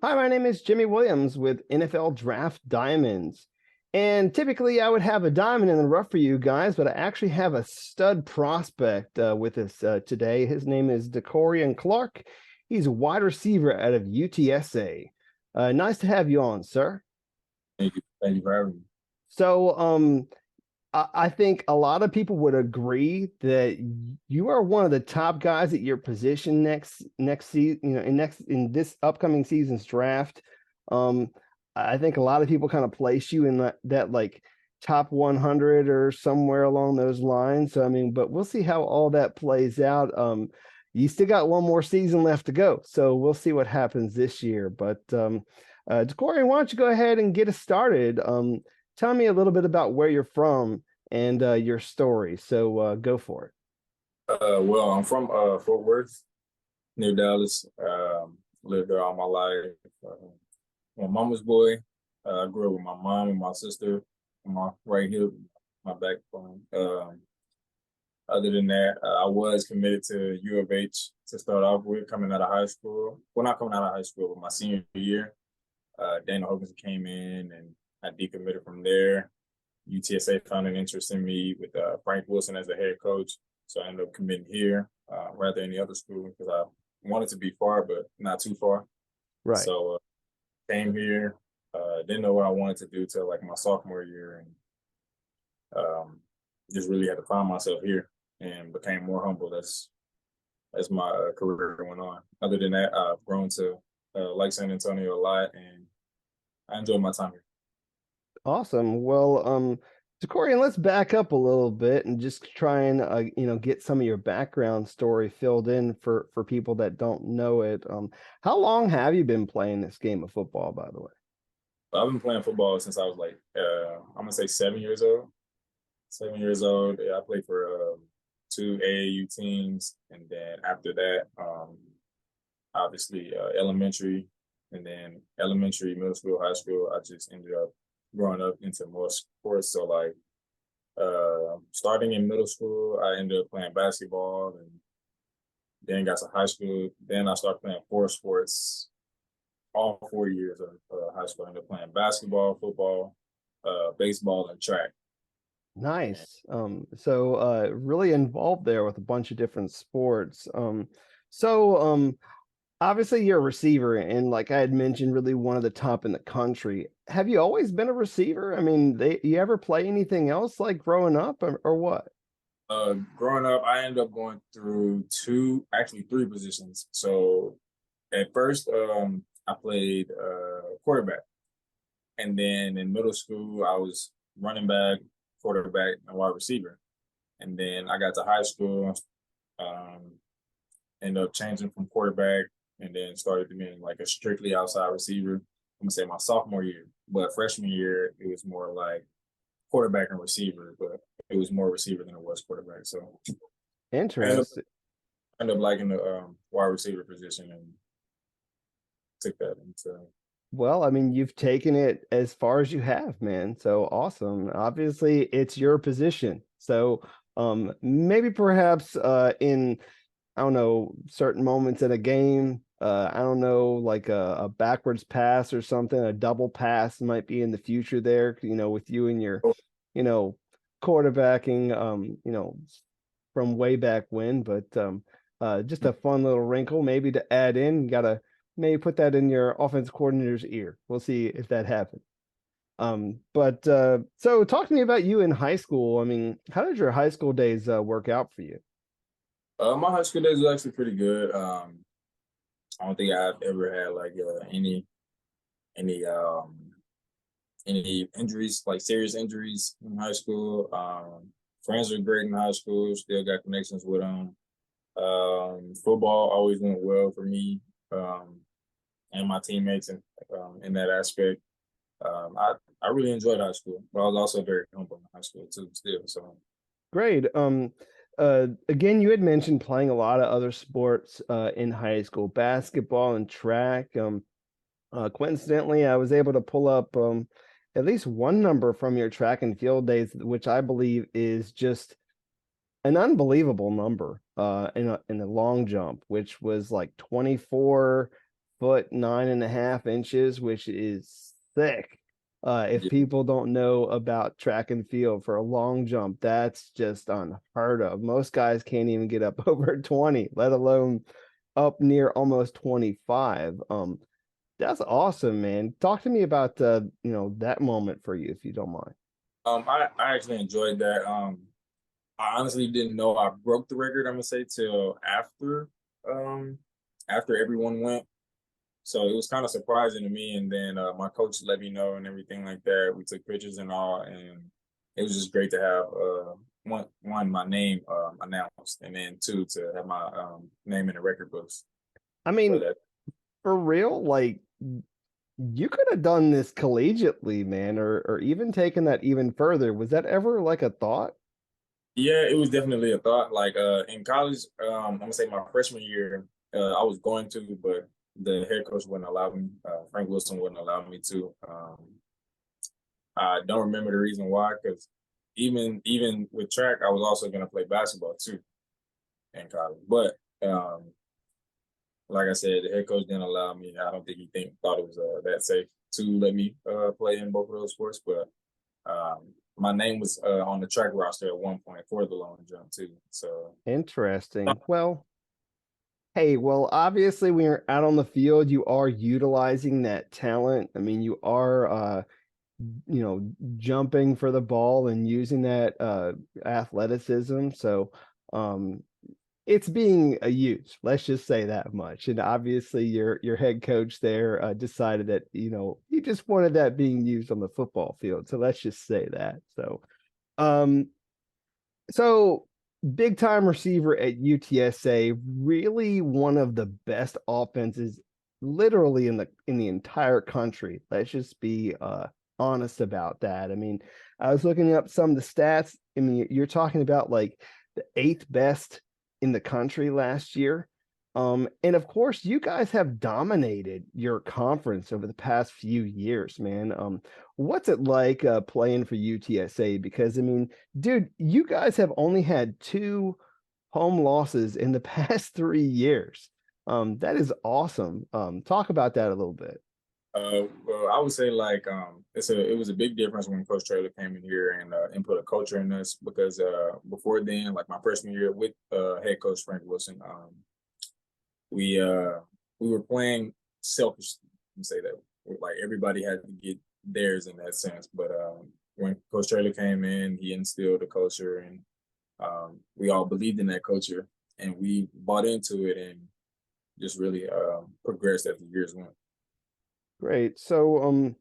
Hi, my name is Jimmy Williams with NFL Draft Diamonds. And typically I would have a diamond in the rough for you guys, but I actually have a stud prospect with us today. His name is DeCorian Clark. He's a wide receiver out of UTSA. Nice to have you on, sir. Thank you. Thank you for having me. So I think a lot of people would agree that you are one of the top guys at your position next season, in this upcoming season's draft. Um, I think a lot of people kind of place you in that like top 100 or somewhere along those lines. So I mean, but we'll see how all that plays out. You still got one more season left to go, so we'll see what happens this year. But Decory, why don't you go ahead and get us started? Tell me a little bit about where you're from and your story. So go for it. Well, I'm from Fort Worth, near Dallas. Lived there all my life. I'm a mama's boy. I grew up with my mom and my sister on my right hip, my backbone. Other than that, I was committed to U of H to start off with coming out of high school. Well, not coming out of high school, but my senior year. Dana Hoganson came in and I decommitted from there. UTSA found an interest in me with Frank Wilson as the head coach. So I ended up committing here rather than any other school because I wanted to be far, but not too far. Right. So came here, didn't know what I wanted to do till like my sophomore year, and just really had to find myself here and became more humble as my career went on. Other than that, I've grown to like San Antonio a lot, and I enjoy my time here. Awesome. Well, Decorian, let's back up a little bit and just try and get some of your background story filled in for people that don't know it. How long have you been playing this game of football, by the way? I've been playing football since I was like, I'm gonna say 7 years old. 7 years old. Yeah, I played for two AAU teams, and then after that, obviously elementary, and then elementary, middle school, high school. I just ended up growing up into more sports. So like, starting in middle school, I ended up playing basketball, and then got to high school. Then I started playing four sports all 4 years of high school. I ended up playing basketball, football, baseball, and track. And Nice. So really involved there with a bunch of different sports. So obviously you're a receiver and like I had mentioned, really one of the top in the country. Have you always been a receiver? I mean, you ever play anything else like growing up or what? growing up, I ended up going through two, actually three positions. So at first, I played quarterback, and then in middle school, I was running back, quarterback, and wide receiver. And then I got to high school, um, ended up changing from quarterback, and then started to being like a strictly outside receiver. I'm gonna say my sophomore year, but freshman year it was more like quarterback and receiver, but it was more receiver than it was quarterback. So I ended up, Interesting. ended up liking the wide receiver position and took that into. Well, I mean, you've taken it as far as you have, man. So awesome. Obviously, it's your position. So maybe perhaps in I don't know, certain moments in a game, I don't know, like a backwards pass or something, a double pass might be in the future there, with you and your, you know, quarterbacking, from way back when, but just a fun little wrinkle maybe to add in. You gotta maybe put that in your offense coordinator's ear. We'll see if that happens. But so talk to me about you in high school. I mean, how did your high school days work out for you? My high school days was actually pretty good. I don't think I've ever had like any any injuries, like serious injuries in high school. Friends were great in high school. Still got connections with them. Football always went well for me um, and my teammates in that aspect. I really enjoyed high school, but I was also very humble in high school too. Still, so Great. Again, you had mentioned playing a lot of other sports in high school, basketball and track. Coincidentally, I was able to pull up at least one number from your track and field days, which I believe is just an unbelievable number in a long jump, which was like 24 foot 9.5 inches, which is thick. If Yeah. people don't know about track and field for a long jump, that's just unheard of. Most guys can't even get up over 20, let alone up near almost 25. That's awesome, man. Talk to me about that moment for you, if you don't mind. I actually enjoyed that. I honestly didn't know I broke the record, I'm gonna say, till um after everyone went. So it was kind of surprising to me. And then my coach let me know and everything like that. We took pictures and all, and it was just great to have one my name announced, and then two to have my name in the record books I for mean, that. for real, like you could have done this collegiately, man, or even taken that even further. Was that ever like a thought? Yeah, it was definitely a thought. Like in college, I'm gonna say my freshman year, I was going to, but the head coach wouldn't allow me. Frank Wilson wouldn't allow me to. I don't remember the reason why, because even with track, I was also gonna play basketball too in college. But like I said, the head coach didn't allow me. I don't think thought it was that safe to let me play in both of those sports. But my name was on the track roster at one point for the long jump too. So Interesting. Well, hey, well, obviously when you're out on the field, you are utilizing that talent. I mean, you are you know, jumping for the ball and using that athleticism. So it's being used. Let's just say that much. And obviously your head coach there decided that, he just wanted that being used on the football field. So let's just say that. Um so big time receiver at UTSA, really one of the best offenses literally in the entire country. Let's just be honest about that. I mean, I was looking up some of the stats. I mean, you're talking about like the eighth best in the country last year. And of course, you guys have dominated your conference over the past few years, man. What's it like playing for UTSA? Because I mean, dude, you guys have only had two home losses in the past 3 years. That is awesome. Talk about that a little bit. well, I would say like it was a big difference when Coach Traylor came in here and input a culture in us because before then, like my freshman year with head coach Frank Wilson, we uh we were playing selfish. Say that like everybody had to get theirs in that sense. But when Coach Traylor came in, he instilled a culture, and we all believed in that culture, and we bought into it, and just really progressed as the years went. Great. So,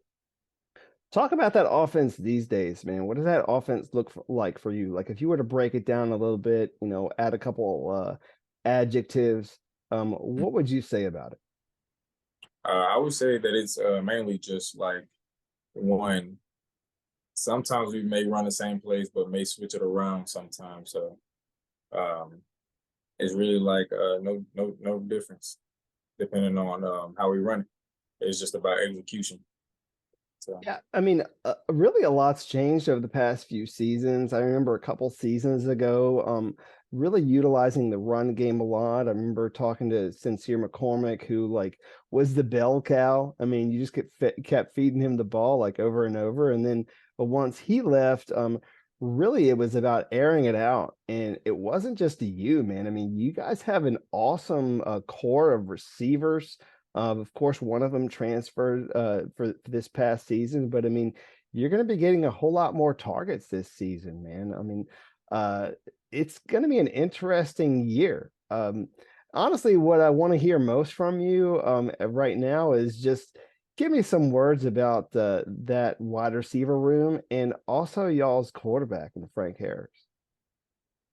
talk about that offense these days, man. What does that offense like for you? Like, if you were to break it down a little bit, add a couple adjectives, what would you say about it? I would say that it's mainly just like one. Sometimes we may run the same plays, but may switch it around sometimes. So um, it's really like no difference depending on how we run it. It's just about execution. So Yeah, I mean, really a lot's changed over the past few seasons. I remember a couple seasons ago, really utilizing the run game a lot. I remember talking to Sincere McCormick, who like was the bell cow. I mean, you just kept feeding him the ball like over and over, and then but once he left, really it was about airing it out, and it wasn't just to you, man. I mean, you guys have an awesome core of receivers. Of course, one of them transferred for this past season, but I mean, you're going to be getting a whole lot more targets this season, man. I mean, uh, it's going to be an interesting year. Honestly, what I want to hear most from you right now is just give me some words about that wide receiver room and also y'all's quarterback in Frank Harris.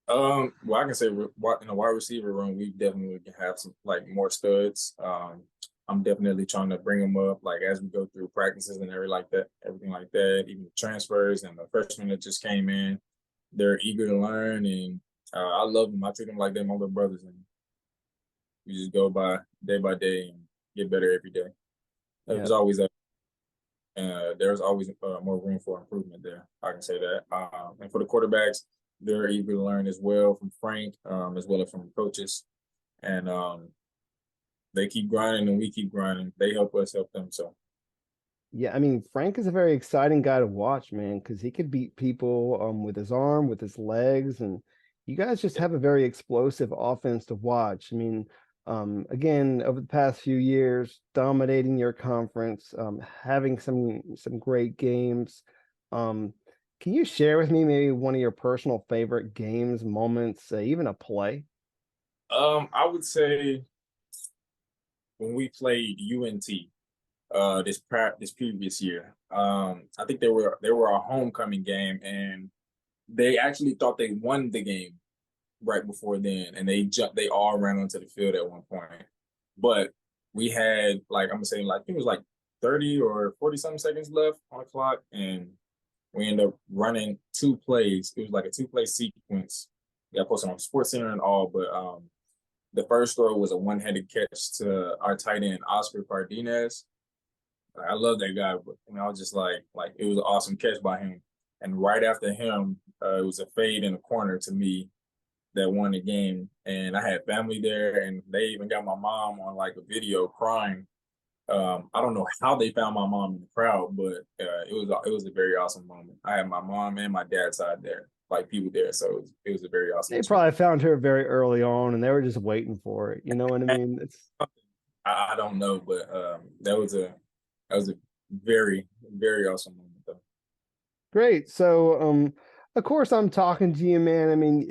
well, I can say in the wide receiver room, we definitely can have some like more studs. I'm definitely trying to bring them up like as we go through practices and everything like that. Even the transfers and the freshmen that just came in, they're eager to learn, and I love them. I treat them like they're my little brothers, and we just go by day and get better every day. Yeah. There's always a there's always more room for improvement there. I can say that. And for the quarterbacks, they're eager to learn as well from Frank, as well as from coaches. And they keep grinding and we keep grinding. They help us help them. So Yeah, I mean, Frank is a very exciting guy to watch, man, because he could beat people with his arm, with his legs, and you guys just have a very explosive offense to watch. I mean, again, over the past few years, dominating your conference, having some great games. Um, can you share with me maybe one of your personal favorite games, moments, even a play? I would say when we played UNT this previous year, I think they were a homecoming game, and they actually thought they won the game right before then, and they all ran onto the field at one point. But we had, like, I'm gonna say, like, I think it was like 30 or 40 something seconds left on the clock, and we ended up running two plays. It was like a two-play sequence. Got posted on Sports Center and all, but the first throw was a one-handed catch to our tight end Oscar Cardenas. I love that guy, but I was just like it was an awesome catch by him. And right after him, it was a fade in the corner to me that won the game. And I had family there, and they even got my mom on like a video crying. I don't know how they found my mom in the crowd, but it was a very awesome moment. I had my mom and my dad's side there, like people there, so it was a very awesome They experience. probably found her very early on, and they were just waiting for it. You know what I mean? It's I don't know, but that was a very very awesome moment though. great. So, of course, I'm talking to you, man. I mean,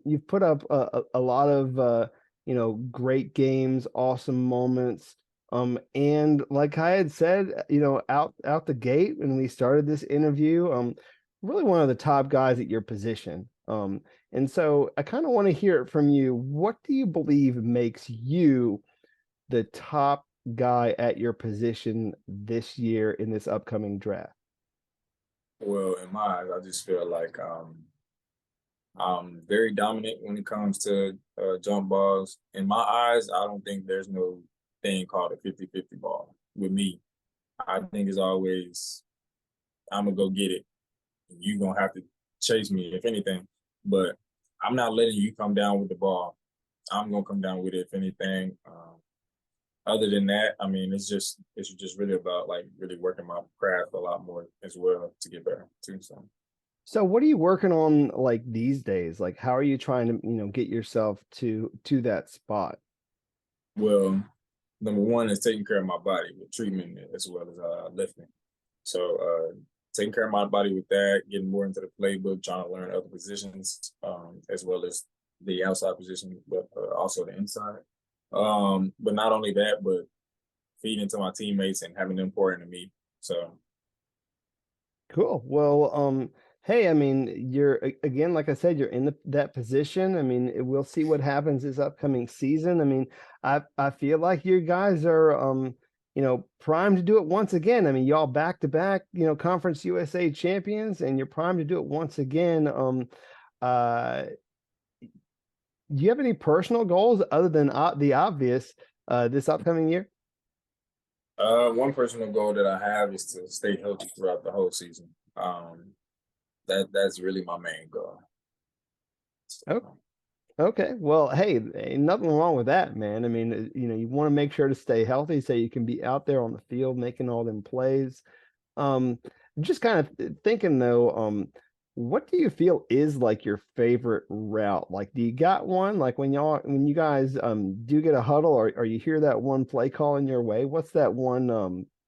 you've put up a lot of great games, awesome moments. And like I had said, out the gate when we started this interview, really one of the top guys at your position. And so I kind of want to hear it from you. What do you believe makes you the top guy at your position this year in this upcoming draft? Well, in my eyes, I just feel like I'm very dominant when it comes to jump balls. In my eyes, I don't think there's no thing called a 50-50 ball with me. I think it's always I'm gonna go get it. You gonna have to chase me if anything, but I'm not letting you come down with the ball. I'm gonna come down with it if anything. Other than that, I mean, it's just really about like really working my craft a lot more as well to get better too. So, So what are you working on like these days? Like how are you trying to, get yourself to that spot? well, number one is taking care of my body with treatment as well as lifting. So, taking care of my body with that, getting more into the playbook, trying to learn other positions, as well as the outside position, but also the inside. But not only that, but feeding to my teammates and having them pour into me. So, Cool. Well, hey, I mean, again, like I said, you're in that position. I mean, we'll see what happens this upcoming season. I mean, I feel like you guys are primed to do it once again. I mean, y'all back to back, Conference USA champions, and you're primed to do it once again. Uh, do you have any personal goals other than the obvious this upcoming year? one personal goal that I have is to stay healthy throughout the whole season. That's really my main goal. Oh, So, okay. Well, hey, ain't nothing wrong with that, man. I mean, you want to make sure to stay healthy so you can be out there on the field making all them plays. Um, just kind of thinking though, what do you feel is like your favorite route? Like, do you got one? Like when you guys do get a huddle or you hear that one play call in your way, what's that one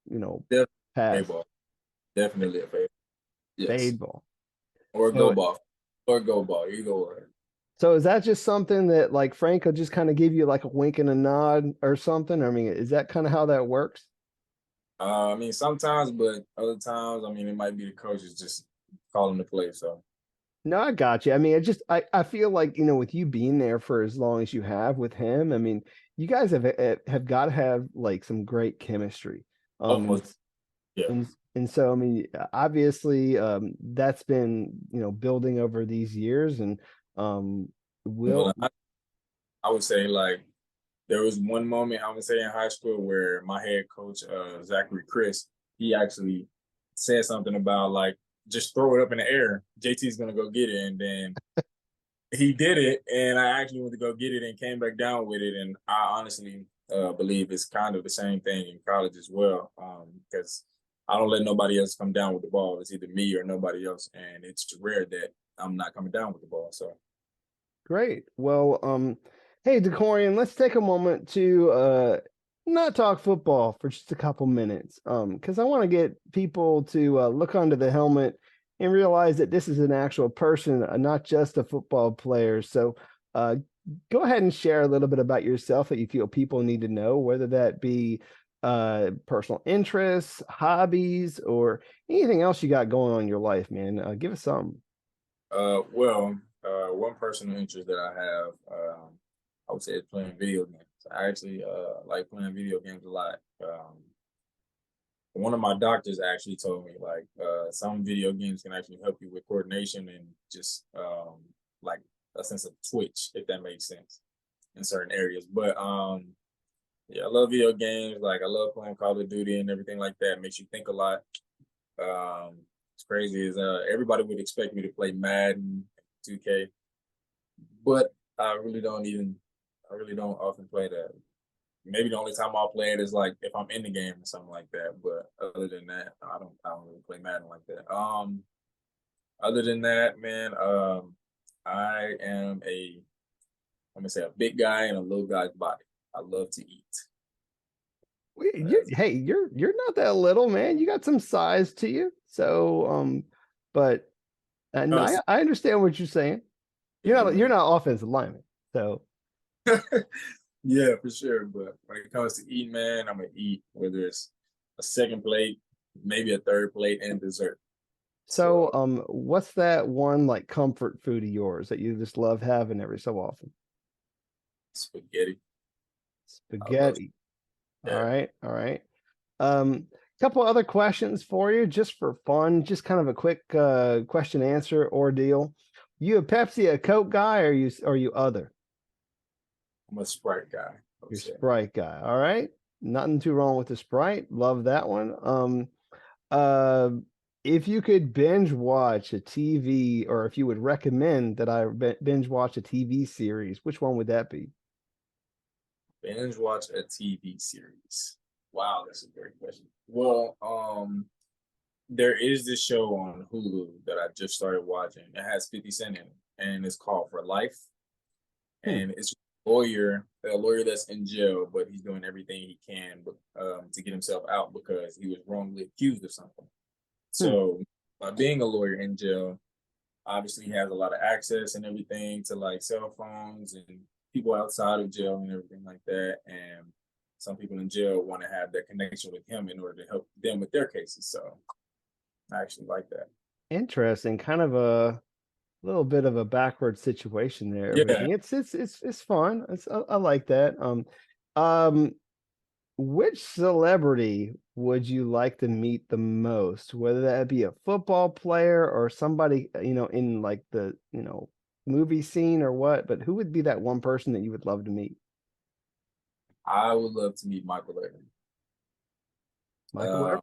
you know, definitely a pass ball. Definitely a favorite. Yes. fade ball? Or go So ball. Or go ball. You go where. So is that just something that like Frank will just kind of give you like a wink and a nod or something? I mean, is that kind of how that works? I mean, sometimes, but other times, I mean, it might be the coaches just calling the play. So, No, I got you. I mean, I feel like, with you being there for as long as you have with him, I mean, you guys have got to have like some great chemistry. And almost, yeah. and so I mean, obviously that's been, building over these years and um Well, will I would say like there was one moment I would say in high school where my head coach, Zachary Chris, he actually said something about like just throw it up in the air. JT's gonna go get it, and then he did it, and I actually went to go get it and came back down with it. And I honestly believe it's kind of the same thing in college as well. Because I don't let nobody else come down with the ball. It's either me or nobody else, and it's rare that I'm not coming down with the ball. So Great. Well, hey, DeCorian, let's take a moment to not talk football for just a couple minutes. Because I want to get people to look under the helmet and realize that this is an actual person, not just a football player. So go ahead and share a little bit about yourself that you feel people need to know, whether that be personal interests, hobbies, or anything else you got going on in your life, man. Give us some. One personal interest that I have, I would say, is playing video games. I actually like playing video games a lot. One of my doctors actually told me like some video games can actually help you with coordination and just like a sense of twitch, if that makes sense, in certain areas. But yeah, I love video games. Like I love playing Call of Duty and everything like that. It makes you think a lot. It's crazy is everybody would expect me to play Madden, 2K, but I really don't often play that. Maybe the only time I'll play it is like if I'm in the game or something like that. But other than that, I don't really play Madden like that. Other than that, man, I am I'm gonna say a big guy in a little guy's body. I love to eat. Hey, you're not that little, man. You got some size to you. So, but no, Honestly, I understand what you're saying. yeah, You're not offensive lineman. So, yeah, for sure. But when it comes to eating, man, I'm gonna eat whether it's a second plate, maybe a third plate, and dessert. so, So what's that one like comfort food of yours that you just love having every so often? spaghetti. I love Spaghetti. All yeah. right, all right. Couple other questions for you, just for fun, just kind of a quick question answer ordeal. You a Pepsi, a Coke guy, or you other? I'm a Sprite guy, I would You're say. Sprite guy. All right. Nothing too wrong with the Sprite. Love that one. Uh, if you could binge watch a TV, or if you would recommend that I binge watch a TV series, which one would that be? Binge watch a TV series. Wow, that's a great question. Well, there is this show on Hulu that I just started watching. It has 50 Cent in it, and it's called For Life. Hmm. And it's a lawyer that's in jail, but he's doing everything he can to get himself out because he was wrongly accused of something. Hmm. So, by being a lawyer in jail, obviously he has a lot of access and everything to like cell phones and people outside of jail and everything like that. And some people in jail want to have that connection with him in order to help them with their cases. So I actually like that. Interesting. Kind of a little bit of a backward situation there. Yeah, Everything. It's fun. I like that. Um, which celebrity would you like to meet the most? Whether that be a football player or somebody, in like the, movie scene or what, but who would be that one person that you would love to meet? I would love to meet Michael Irvin. Michael Uh, Irvin?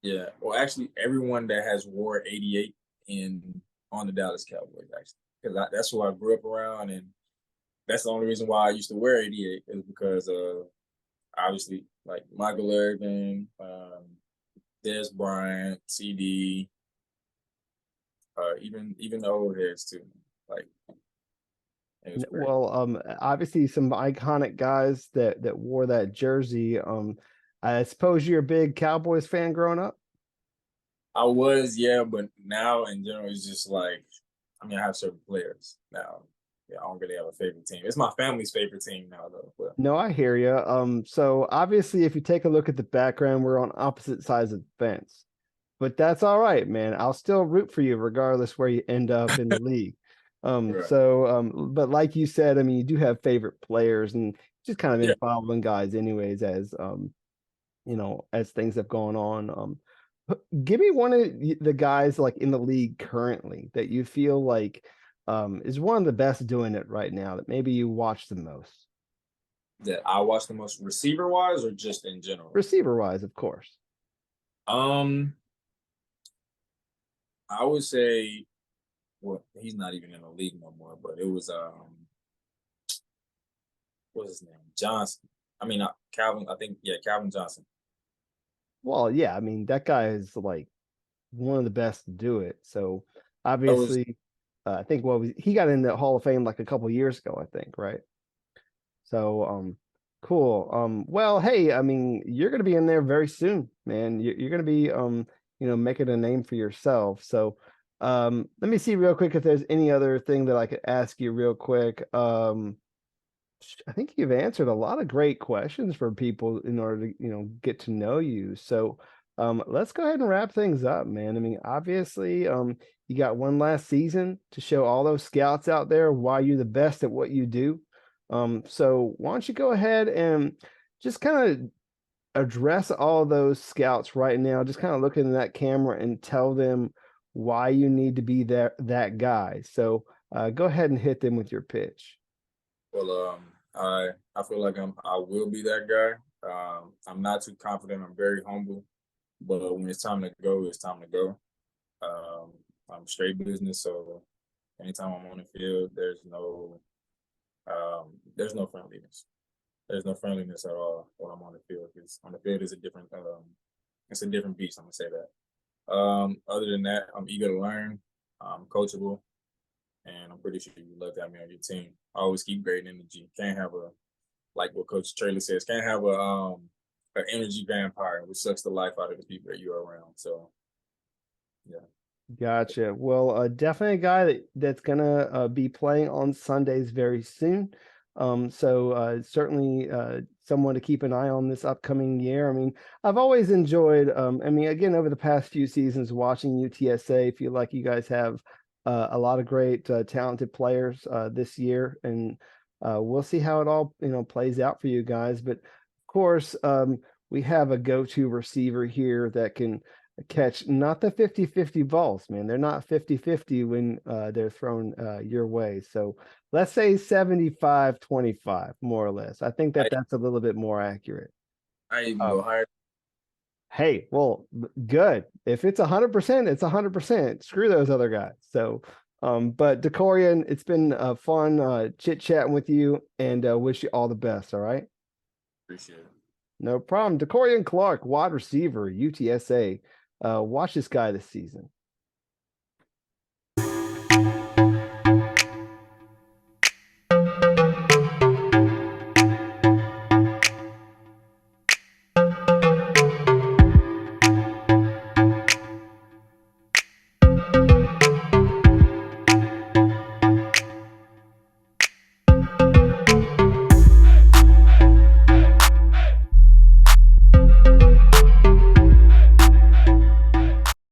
yeah, well, actually, everyone that has wore 88 in on the Dallas Cowboys, actually, because that's who I grew up around, and that's the only reason why I used to wear 88 is because obviously like Michael Irvin, Des Bryant, CD, even the old heads too. Like it was great. Well, obviously some iconic guys that wore that jersey. I suppose you're a big Cowboys fan growing up. I was, yeah, but now in general, it's just like, I mean, I have certain players now. Yeah, I don't really have a favorite team. It's my family's favorite team now, though. But No, I hear you. So obviously, if you take a look at the background, we're on opposite sides of the fence, but that's all right, man. I'll still root for you regardless where you end up in the league. right. But like you said, I mean, you do have favorite players and just kind of Yeah, been following guys anyways as as things have gone on. Give me one of the guys like in the league currently that you feel like is one of the best doing it right now that maybe you watch the most. that I watch the most receiver wise or just in general. Receiver wise, of course. Um, I would say, well, he's not even in the league no more, but it was what's his name? Johnson. I mean, Calvin. I think Calvin Johnson. Well, yeah, I mean that guy is like one of the best to do it. So That was obviously, I think he got in the Hall of Fame like a couple years ago, I think, right? So cool. Well, hey, I mean, you're gonna be in there very soon, man. You're gonna be making a name for yourself. So let me see real quick if there's any other thing that I could ask you real quick. I think you've answered a lot of great questions for people in order to, get to know you. So, let's go ahead and wrap things up, man. I mean, obviously, you got one last season to show all those scouts out there why you're the best at what you do. So why don't you go ahead and just kind of address all those scouts right now, just kind of look into that camera and tell them why you need to be that guy. So, go ahead and hit them with your pitch. well. I feel like I will be that guy. I'm not too confident. I'm very humble, but when it's time to go, it's time to go. Um, I'm straight business, so anytime I'm on the field, there's no friendliness. There's no friendliness at all when I'm on the field. Because on the field is a different it's a different beast. I'm gonna say that. Other than that, I'm eager to learn. I'm coachable, and I'm pretty sure you love to have me on your team. I always keep great energy. Can't have a like what Coach Traylor says. Can't have an energy vampire, which sucks the life out of the people that you're around. So yeah. Gotcha. Well, definitely a guy that's gonna be playing on Sundays very soon. So certainly someone to keep an eye on this upcoming year. I mean, I've always enjoyed. I mean, again, over the past few seasons, watching UTSA, feel like you guys have a lot of great, talented players this year, and we'll see how it all plays out for you guys. But of course, we have a go-to receiver here that can catch not the 50-50 balls, man. They're not 50-50 when they're thrown your way. So let's say 75-25, more or less. I think I that's a little bit more accurate. I even Um, go higher. hey, well, good. If it's 100%, it's 100%. Screw those other guys. So, but Decorian, it's been fun chit chatting with you, and wish you all the best. All right. Appreciate it. No problem. Decorian Clark, wide receiver, UTSA. Watch this guy this season.